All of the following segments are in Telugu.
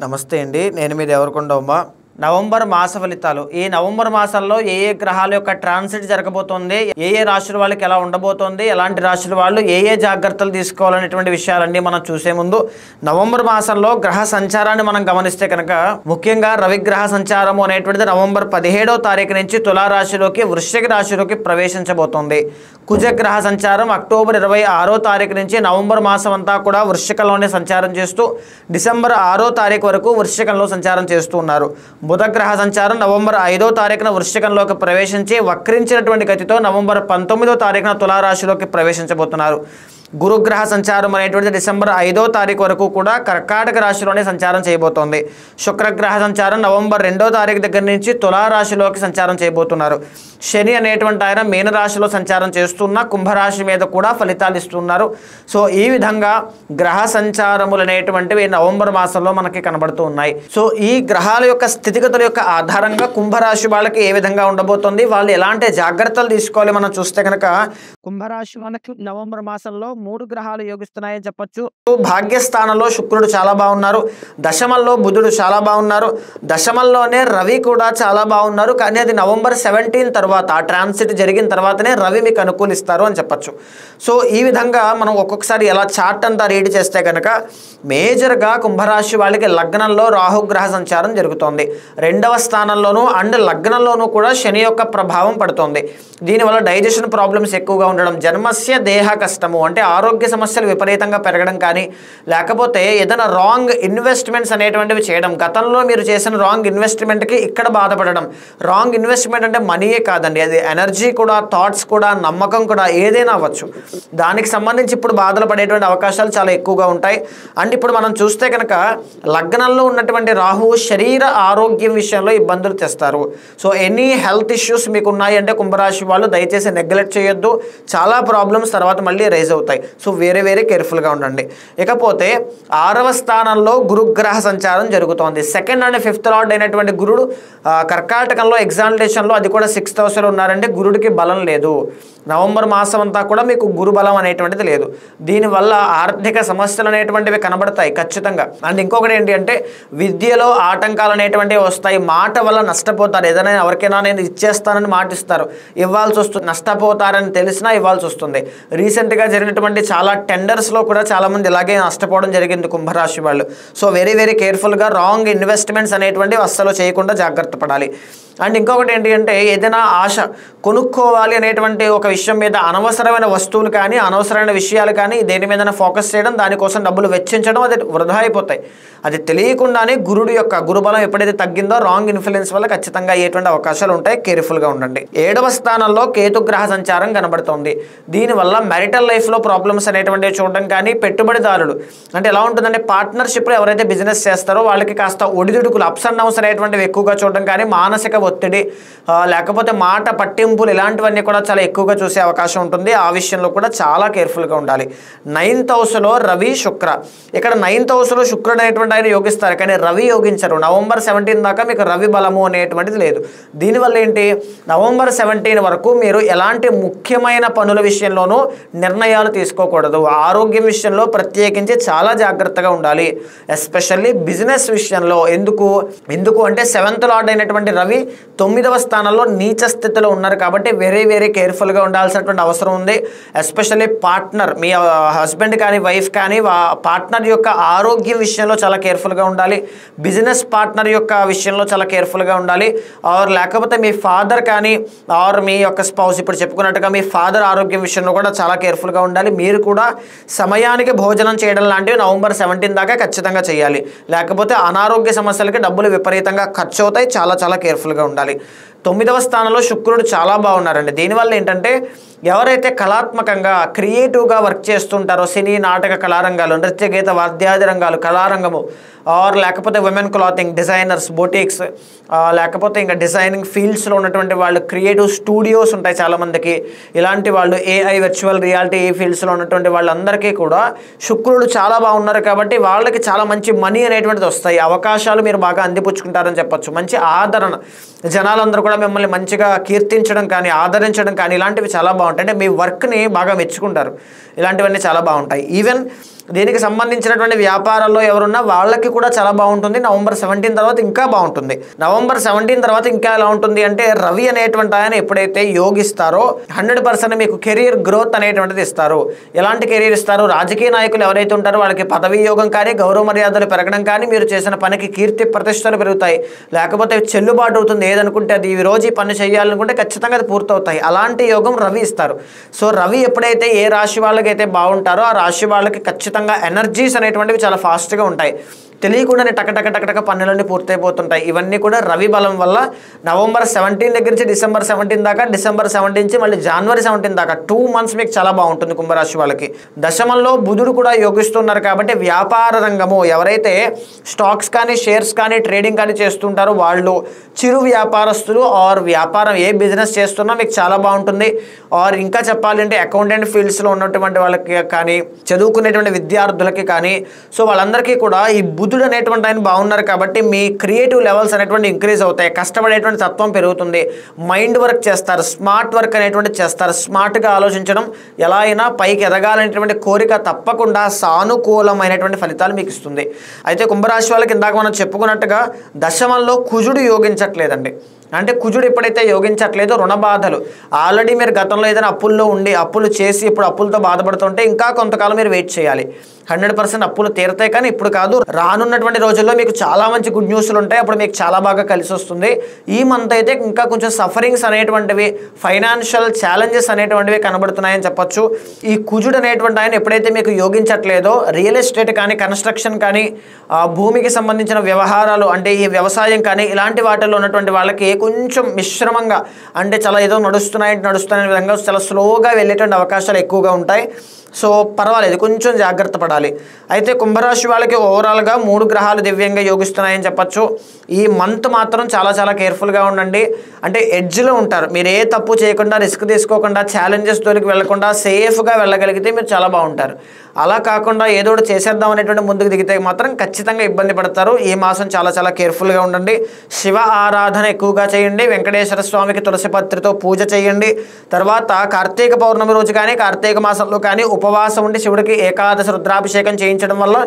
నమస్తే అండి. నేను మీ దేవరకొండ ఉమా. నవంబర్ మాస ఫలితాలు. ఈ నవంబర్ మాసంలో ఏ ఏ గ్రహాల యొక్క ట్రాన్సిట్ జరగబోతోంది, ఏ ఏ రాశుల వాళ్ళకి ఎలా ఉండబోతోంది, ఎలాంటి రాశుల వాళ్ళు ఏ ఏ జాగ్రత్తలు తీసుకోవాలనేటువంటి విషయాలన్నీ మనం చూసే ముందు నవంబర్ మాసంలో గ్రహ సంచారాన్ని మనం గమనిస్తే కనుక ముఖ్యంగా రవిగ్రహ సంచారము అనేటువంటిది నవంబర్ 17వ తారీఖు నుంచి తులారాశిలోకి వృశ్చిక రాశిలోకి ప్రవేశించబోతోంది. కుజగ్రహ సంచారం అక్టోబర్ 26వ తారీఖు నుంచి నవంబర్ మాసం అంతా కూడా వృశ్చికంలోనే సంచారం చేస్తూ డిసెంబర్ 6వ తారీఖు వరకు వృశ్చికంలో సంచారం చేస్తూ ఉన్నారు. బుధగ్రహ సంచారం నవంబర్ 5వ తారీఖున వృశ్చికంలోకి ప్రవేశించి వక్రించినటువంటి గతితో నవంబర్ 19వ తారీఖున తులారాశిలోకి ప్రవేశించబోతున్నారు. గురుగ్రహ సంచారం అనేటువంటిది డిసెంబర్ 5వ తారీఖు వరకు కూడా కర్కాటక రాశిలోనే సంచారం చేయబోతోంది. శుక్రగ్రహ సంచారం నవంబర్ 2వ తారీఖు దగ్గర నుంచి తులారాశిలోకి సంచారం చేయబోతున్నారు. శని అనేటువంటి ఆయన మీనరాశిలో సంచారం చేస్తున్న కుంభరాశి మీద కూడా ఫలితాలు ఇస్తున్నారు. సో ఈ విధంగా గ్రహ సంచారములు అనేటువంటివి నవంబర్ మాసంలో మనకి కనబడుతూ ఉన్నాయి. సో ఈ గ్రహాల యొక్క స్థితిగతుల యొక్క ఆధారంగా కుంభరాశి వాళ్ళకి ఏ విధంగా ఉండబోతుంది, వాళ్ళు ఎలాంటి జాగ్రత్తలు తీసుకోవాలి మనం చూస్తే కనుక కుంభరాశి వాళ్ళకి నవంబర్ మాసంలో 3 గ్రహాలు యోగిస్తున్నాయని చెప్పొచ్చు. భాగ్యస్థానంలో శుక్రుడు చాలా బాగున్నారు, దశమంలో బుధుడు చాలా బాగున్నారు, దశమంలోనే రవి కూడా చాలా బాగున్నారు. కానీ అది నవంబర్ 17 తర్వాత ట్రాన్సిట్ జరిగిన తర్వాతనే రవి మీకు అనుకూలిస్తారు అని చెప్పచ్చు. సో ఈ విధంగా మనం ఒక్కొక్కసారి ఎలా చార్ట్ అంతా రీడ్ చేస్తే కనుక మేజర్గా కుంభరాశి వాళ్ళకి లగ్నంలో రాహుగ్రహ సంచారం జరుగుతోంది, 2వ స్థానంలోనూ అండ్ లగ్నంలోనూ కూడా శని యొక్క ప్రభావం పడుతోంది. దీనివల్ల డైజెషన్ ప్రాబ్లమ్స్ ఎక్కువగా ఉండడం, జన్మస్య దేహ కష్టము అంటే ఆరోగ్య సమస్యలు విపరీతంగా పెరగడం కానీ లేకపోతే ఏదైనా రాంగ్ ఇన్వెస్ట్మెంట్స్ అనేటువంటివి చేయడం, గతంలో మీరు చేసిన రాంగ్ ఇన్వెస్ట్మెంట్కి ఇక్కడ బాధపడడం. రాంగ్ ఇన్వెస్ట్మెంట్ అంటే మనీయే కాదండి, అది ఎనర్జీ కూడా, థాట్స్ కూడా, నమ్మకం కూడా ఏదైనా అవ్వచ్చు. దానికి సంబంధించి ఇప్పుడు బాధలు పడేటువంటి అవకాశాలు చాలా ఎక్కువగా ఉంటాయి. అండ్ ఇప్పుడు మనం చూస్తే కనుక లగ్నంలో ఉన్నటువంటి రాహు శరీర ఆరోగ్యం విషయంలో ఇబ్బందులు తెస్తారు. సో ఎనీ హెల్త్ ఇష్యూస్ మీకు ఉన్నాయి అంటే కుంభరాశి వాళ్ళు దయచేసి నెగ్లెక్ట్ చేయొద్దు. చాలా ప్రాబ్లమ్స్ తర్వాత మళ్ళీ రైజ్ అవుతాయి. సో వెరీ కేర్ఫుల్గా ఉండండి. ఇకపోతే 6వ స్థానంలో గురుగ్రహ సంచారం జరుగుతోంది. 2nd అండ్ 5th లార్డ్ అయినటువంటి గురుడు కర్కాటకంలో ఎగ్జామినేషన్లో, అది కూడా 6th హౌస్లో ఉన్నారంటే గురుడికి బలం లేదు. నవంబర్ మాసం అంతా కూడా మీకు గురు బలం అనేటువంటిది లేదు. దీనివల్ల ఆర్థిక సమస్యలు అనేటువంటివి కనబడతాయి ఖచ్చితంగా. అండ్ ఇంకొకటి ఏంటి అంటే విద్యలో ఆటంకాలు అనేటువంటివి వస్తాయి. మాట వల్ల నష్టపోతారు. ఏదైనా ఎవరికైనా నేను ఇచ్చేస్తానని మాటిస్తారు, ఇవ్వాల్సి వస్తుంది. నష్టపోతారని తెలిసినా ఇవ్వాల్సి వస్తుంది. రీసెంట్గా జరిగినటువంటి చాలా టెండర్స్లో కూడా చాలామంది ఇలాగే నష్టపోవడం జరిగింది కుంభరాశి వాళ్ళు. సో వెరీ కేర్ఫుల్గా రాంగ్ ఇన్వెస్ట్మెంట్స్ అనేటువంటివి అస్సలు చేయకుండా జాగ్రత్త పడాలి. అండ్ ఇంకొకటి ఏంటి అంటే ఏదైనా ఆశ కొనుక్కోవాలి అనేటువంటి ఒక విషయం మీద అనవసరమైన వస్తువులు కానీ అనవసరమైన విషయాలు కానీ దేని మీద ఫోకస్ చేయడం, దానికోసం డబ్బులు వెచ్చించడం, అది వృధా అయిపోతాయి. అది తెలియకుండానే గురుడు యొక్క గురుబలం ఎప్పుడైతే తగ్గిందో రాంగ్ ఇన్ఫ్లుయెన్స్ వల్ల ఖచ్చితంగా అయ్యేటువంటి అవకాశాలు ఉంటాయి. కేర్ఫుల్గా ఉండండి. 7వ స్థానంలో కేతుగ్రహ సంచారం కనబడుతోంది. దీనివల్ల మ్యారిటల్ లైఫ్లో ప్రాబ్లమ్స్ అనేటువంటివి చూడడం కానీ, పెట్టుబడిదారులు అంటే ఎలా ఉంటుందంటే పార్ట్నర్షిప్లో ఎవరైతే బిజినెస్ చేస్తారో వాళ్ళకి కాస్త ఒడిదుడుకులు, అప్స్ అండ్ డౌన్స్ అనేటువంటివి ఎక్కువగా చూడడం కానీ, మానసిక ఒత్తిడి లేకపోతే మాట పట్టింపులు ఇలాంటివన్నీ కూడా చాలా ఎక్కువగా చూసే అవకాశం ఉంటుంది. ఆ విషయంలో కూడా చాలా కేర్ఫుల్గా ఉండాలి. 9th హౌస్లో రవి శుక్ర, ఇక్కడ 9th హౌస్లో శుక్రుడు అనేటువంటి ఆయన యోగిస్తారు కానీ రవి యోగించరు. నవంబర్ 17 దాకా మీకు రవి బలము అనేటువంటిది లేదు. దీనివల్ల ఏంటి, నవంబర్ 17 వరకు మీరు ఎలాంటి ముఖ్యమైన పనుల విషయంలోనూ నిర్ణయాలు తీసుకోకూడదు. ఆరోగ్యం విషయంలో ప్రత్యేకించి చాలా జాగ్రత్తగా ఉండాలి. ఎస్పెషల్లీ బిజినెస్ విషయంలో. ఎందుకు అంటే 7th లార్డ్ అయినటువంటి రవి 9వ స్థానంలో నీచ స్థితిలో ఉన్నారు కాబట్టి వెరీ కేర్ఫుల్గా ఉండాల్సినటువంటి అవసరం ఉంది. ఎస్పెషల్లీ పార్ట్నర్, మీ హస్బెండ్ కానీ వైఫ్ కానీ పార్ట్నర్ యొక్క ఆరోగ్యం విషయంలో చాలా కేర్ఫుల్గా ఉండాలి. బిజినెస్ పార్ట్నర్ యొక్క విషయంలో చాలా కేర్ఫుల్గా ఉండాలి. ఆర్ లేకపోతే మీ ఫాదర్ కానీ ఆర్ మీ యొక్క స్పౌస్, ఇప్పుడు చెప్పుకున్నట్టుగా మీ ఫాదర్ ఆరోగ్యం విషయంలో కూడా చాలా కేర్ఫుల్గా ఉండాలి. మీరు కూడా సమయానికి భోజనం చేయడం లాంటివి నవంబర్ 17 దాకా ఖచ్చితంగా చేయాలి. లేకపోతే అనారోగ్య సమస్యలకి డబ్బులు విపరీతంగా ఖర్చు అవుతాయి. చాలా కేర్ఫుల్గా ఉండాలి. 9వ స్థానంలో శుక్రుడు చాలా బాగున్నారండి. దీనివల్ల ఏంటంటే ఎవరైతే కళాత్మకంగా క్రియేటివ్గా వర్క్ చేస్తుంటారో, సినీ నాటక కళారంగాలు, నృత్య గీత వాద్యాది రంగాలు, కళారంగము ఆర్ లేకపోతే విమెన్ క్లాతింగ్ డిజైనర్స్, బొటిక్స్, లేకపోతే ఇంకా డిజైనింగ్ ఫీల్డ్స్లో ఉన్నటువంటి వాళ్ళు, క్రియేటివ్ స్టూడియోస్ ఉంటాయి చాలామందికి, ఇలాంటి వాళ్ళు ఏఐ వర్చువల్ రియాలిటీ ఈ ఫీల్డ్స్లో ఉన్నటువంటి వాళ్ళందరికీ కూడా శుక్రుడు చాలా బాగున్నారు కాబట్టి వాళ్ళకి చాలా మంచి మనీ అనేటువంటిది వస్తాయి. అవకాశాలు మీరు బాగా అందిపుచ్చుకుంటారని చెప్పొచ్చు. మంచి ఆదరణ, జనాలందరూ కూడా మిమ్మల్ని మంచిగా కీర్తించడం కానీ ఆదరించడం కానీ ఇలాంటివి చాలా బాగుంటాయి. అంటే మీ వర్క్ని బాగా మెచ్చుకుంటారు. ఇలాంటివన్నీ చాలా బాగుంటాయి. ఈవెన్ దీనికి సంబంధించినటువంటి వ్యాపారాల్లో ఎవరున్నా వాళ్ళకి కూడా చాలా బాగుంటుంది. నవంబర్ 17 తర్వాత ఇంకా బాగుంటుంది. నవంబర్ 17 తర్వాత ఇంకా ఎలా ఉంటుంది అంటే రవి అనేటువంటి ఆయన ఎప్పుడైతే యోగిస్తారో 100% మీకు కెరీర్ గ్రోత్ అనేటువంటిది ఇస్తారు. ఎలాంటి కెరీర్ ఇస్తారు? రాజకీయ నాయకులు ఎవరైతే ఉంటారో వాళ్ళకి పదవీ యోగం కానీ, గౌరవ మర్యాదలు పెరగడం కానీ, మీరు చేసిన పనికి కీర్తి ప్రతిష్టలు పెరుగుతాయి. లేకపోతే చెల్లుబాటు అవుతుంది. ఏదనుకుంటే అది ఈ రోజు ఈ పని చేయాలనుకుంటే ఖచ్చితంగా అది పూర్తవుతాయి. అలాంటి యోగం రవి ఇస్తారు. సో రవి ఎప్పుడైతే ఏ రాశి వాళ్ళకైతే బాగుంటారో ఆ రాశి వాళ్ళకి ఖచ్చితంగా ఎనర్జీస్ అనేటువంటివి చాలా ఫాస్ట్గా ఉంటాయి. తెలియకుండానే టక పనులన్నీ పూర్తయిపోతుంటాయి. ఇవన్నీ కూడా రవి బలం వల్ల నవంబర్ 17 దగ్గర నుంచి డిసెంబర్ 17 దాకా, డిసెంబర్ 17 నుంచి మళ్ళీ జనవరి 17 దాకా 2 మంత్స్ మీకు చాలా బాగుంటుంది కుంభరాశి వాళ్ళకి. దశమంలో బుధుడు కూడా యోగిస్తున్నారు కాబట్టి వ్యాపార రంగము ఎవరైతే స్టాక్స్ కానీ, షేర్స్ కానీ, ట్రేడింగ్ కానీ చేస్తుంటారో వాళ్ళు, చిరు వ్యాపారస్తులు ఆర్ వ్యాపారం ఏ బిజినెస్ చేస్తున్నా మీకు చాలా బాగుంటుంది. ఆర్ ఇంకా చెప్పాలంటే అకౌంటెంట్ ఫీల్డ్స్లో ఉన్నటువంటి వాళ్ళకి కానీ, చదువుకునేటువంటి విద్యార్థులకి కానీ, సో వాళ్ళందరికీ కూడా ఈ బుధుడు అనేటువంటి ఆయన బాగున్నారు కాబట్టి మీ క్రియేటివ్ లెవెల్స్ అనేటువంటి ఇంక్రీజ్ అవుతాయి. కష్టపడేటువంటి తత్వం పెరుగుతుంది. మైండ్ వర్క్ చేస్తారు, స్మార్ట్ వర్క్ అనేటువంటి చేస్తారు. స్మార్ట్గా ఆలోచించడం, ఎలా అయినా పైకి ఎదగాలనేటువంటి కోరిక తప్పకుండా సానుకూలమైనటువంటి ఫలితాలు మీకు ఇస్తుంది. అయితే కుంభరాశి వాళ్ళకి ఇందాక మనం చెప్పుకున్నట్టుగా దశమంలో కుజుడు యోగించట్లేదండి. అంటే కుజుడు ఎప్పుడైతే యోగించట్లేదో రుణ బాధలు, ఆల్రెడీ మీరు గతంలో ఏదైనా అప్పుల్లో ఉండి అప్పులు చేసి ఇప్పుడు అప్పులతో బాధపడుతుంటే ఇంకా కొంతకాలం మీరు వెయిట్ చేయాలి. 100% అప్పులు తీరుతాయి, కానీ ఇప్పుడు కాదు. రానున్నటువంటి రోజుల్లో మీకు చాలా మంచి గుడ్ న్యూస్లు ఉంటాయి. అప్పుడు మీకు చాలా బాగా కలిసి వస్తుంది. ఈ మంత్ అయితే ఇంకా కొంచెం సఫరింగ్స్ అనేటువంటివి, ఫైనాన్షియల్ ఛాలెంజెస్ అనేటువంటివి కనబడుతున్నాయని చెప్పొచ్చు. ఈ కుజుడు అనేటువంటి ఆయన ఎప్పుడైతే మీకు యోగించట్లేదో రియల్ ఎస్టేట్ కానీ, కన్స్ట్రక్షన్ కానీ, భూమికి సంబంధించిన వ్యవహారాలు అంటే ఈ వ్యవసాయం కానీ ఇలాంటి వాటిల్లో ఉన్నటువంటి వాళ్ళకి కొంచెం మిశ్రమంగా, అంటే చాలా ఏదో నడుస్తున్న విధంగా చాలా స్లోగా వెళ్ళేటువంటి అవకాశాలు ఎక్కువగా ఉంటాయి. సో పర్వాలేదు, కొంచెం జాగ్రత్త పడాలి. అయితే కుంభరాశి వాళ్ళకి ఓవరాల్గా 3 గ్రహాలు దివ్యంగా యోగిస్తున్నాయని చెప్పచ్చు. ఈ మంత్ మాత్రం చాలా కేర్ఫుల్గా ఉండండి. అంటే ఎడ్జ్లో ఉంటారు. మీరు ఏ తప్పు చేయకుండా, రిస్క్ తీసుకోకుండా, ఛాలెంజెస్ తోలికి వెళ్లకుండా సేఫ్గా వెళ్ళగలిగితే మీరు చాలా బాగుంటారు. అలా కాకుండా ఏదో ఒకటి చేసేద్దాం అనేటువంటి ముందుకు దిగితే మాత్రం ఖచ్చితంగా ఇబ్బంది పడతారు. ఈ మాసం చాలా కేర్ఫుల్గా ఉండండి. శివ ఆరాధన ఎక్కువగా చేయండి. వెంకటేశ్వర స్వామికి తులసి పత్రితో పూజ చేయండి. తర్వాత కార్తీక పౌర్ణమి రోజు కానీ, కార్తీక మాసంలో కానీ ఉపవాసం ఉండి శివుడికి ఏకాదశి రుద్రాభిషేకం చేయించడం వల్ల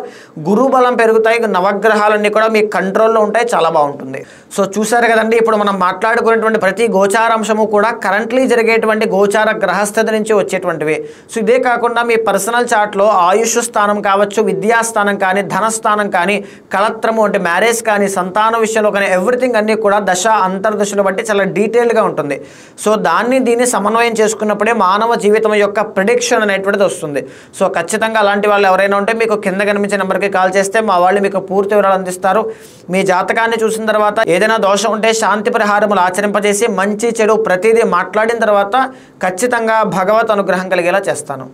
గురుబలం పెరుగుతాయి. నవగ్రహాలన్నీ కూడా మీ కంట్రోల్లో ఉంటాయి. చాలా బాగుంటుంది. సో చూసారు కదండి, ఇప్పుడు మనం మాట్లాడుకునేటువంటి ప్రతి గోచారాంశము కూడా కరెంట్లీ జరిగేటువంటి గోచార గ్రహస్థితి నుంచి వచ్చేటువంటివి. సో ఇదే కాకుండా మీ పర్సనల్ చార్ట్లో ఆయుష్ స్థానం కావచ్చు, విద్యాస్థానం కానీ, ధనస్థానం కానీ, కళత్రము అంటే మ్యారేజ్ కానీ, సంతాన విషయంలో కానీ ఎవ్రీథింగ్ అన్నీ కూడా దశ అంతర్దశలు బట్టి చాలా డీటెయిల్గా ఉంటుంది. సో దీన్ని సమన్వయం చేసుకున్నప్పుడే మానవ జీవితం యొక్క ప్రిడిక్షన్ అనేటువంటిది వస్తుంది. సో ఖచ్చితంగా అలాంటి వాళ్ళు ఎవరైనా ఉంటే మీకు కింద కనిపించే నెంబర్కి కాల్ చేస్తే మా వాళ్ళు మీకు పూర్తి వివరాలు అందిస్తారు. మీ జాతకాన్ని చూసిన తర్వాత ఏదైనా దోషం ఉంటే శాంతి పరిహారములు ఆచరింపజేసి మంచి చెడు ప్రతిదీ మాట్లాడిన తర్వాత ఖచ్చితంగా భగవత్ అనుగ్రహం కలిగేలా చేస్తాను.